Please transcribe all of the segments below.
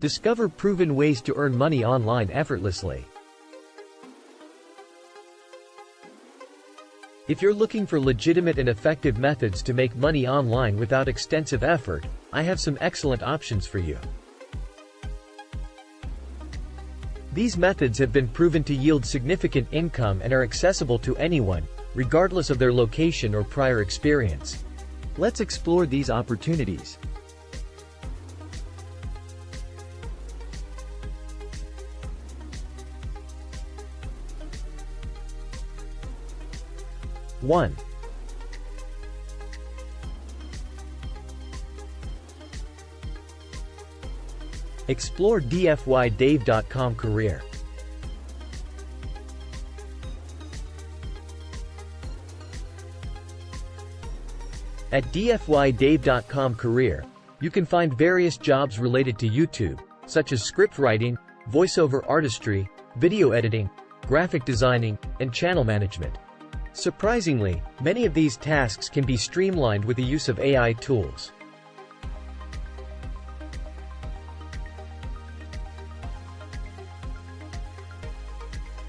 Discover proven ways to earn money online effortlessly. If you're looking for legitimate and effective methods to make money online without extensive effort, I have some excellent options for you. These methods have been proven to yield significant income and are accessible to anyone, regardless of their location or prior experience. Let's explore these opportunities. One. Explore dfydave.com career. At dfydave.com career, you can find various jobs related to YouTube, such as script writing, voiceover artistry, video editing, graphic designing, and channel management. Surprisingly, many of these tasks can be streamlined with the use of AI tools.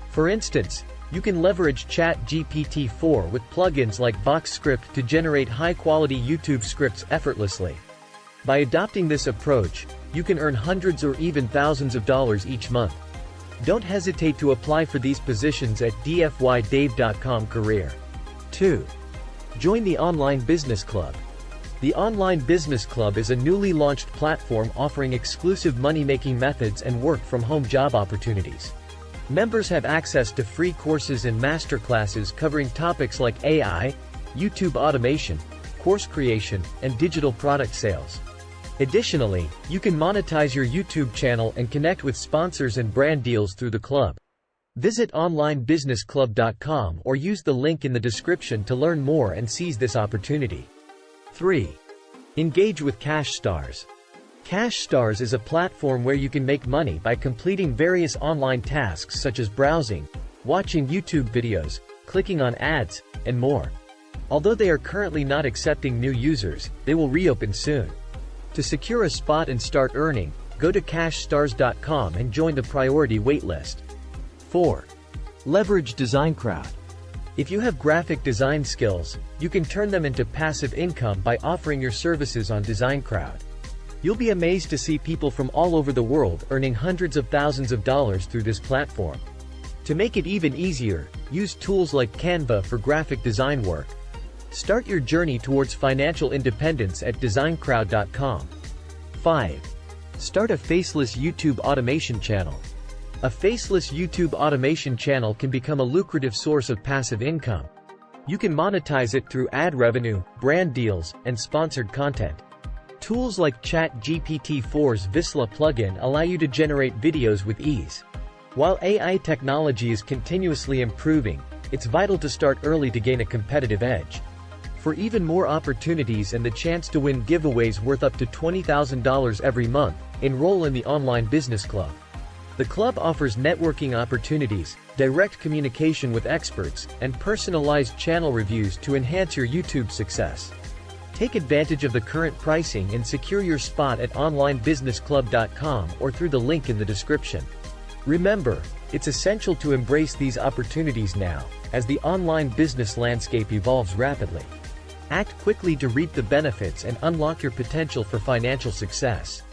For instance, you can leverage ChatGPT-4 with plugins like VoxScript to generate high-quality YouTube scripts effortlessly. By adopting this approach, you can earn hundreds or even thousands of dollars each month. Don't hesitate to apply for these positions at dfydave.com career. 2. Join the Online Business Club. The Online Business Club is a newly launched platform offering exclusive money-making methods and work-from-home job opportunities. Members have access to free courses and masterclasses covering topics like AI, YouTube automation, course creation, and digital product sales. Additionally, you can monetize your YouTube channel and connect with sponsors and brand deals through the club. Visit onlinebusinessclub.com or use the link in the description to learn more and seize this opportunity. 3. Engage with Cash Stars. Cash Stars is a platform where you can make money by completing various online tasks such as browsing, watching YouTube videos, clicking on ads, and more. Although they are currently not accepting new users, they will reopen soon. To secure a spot and start earning, go to cashstars.com and join the priority waitlist. 4. Leverage DesignCrowd. If you have graphic design skills, you can turn them into passive income by offering your services on DesignCrowd. You'll be amazed to see people from all over the world earning hundreds of thousands of dollars through this platform. To make it even easier, use tools like Canva for graphic design work. Start your journey towards financial independence at designcrowd.com. 5. Start a faceless YouTube automation channel. A faceless YouTube automation channel can become a lucrative source of passive income. You can monetize it through ad revenue, brand deals, and sponsored content. Tools like ChatGPT-4's Visla plugin allow you to generate videos with ease. While AI technology is continuously improving, it's vital to start early to gain a competitive edge. For even more opportunities and the chance to win giveaways worth up to $20,000 every month, enroll in the Online Business Club. The club offers networking opportunities, direct communication with experts, and personalized channel reviews to enhance your YouTube success. Take advantage of the current pricing and secure your spot at onlinebusinessclub.com or through the link in the description. Remember, it's essential to embrace these opportunities now, as the online business landscape evolves rapidly. Act quickly to reap the benefits and unlock your potential for financial success.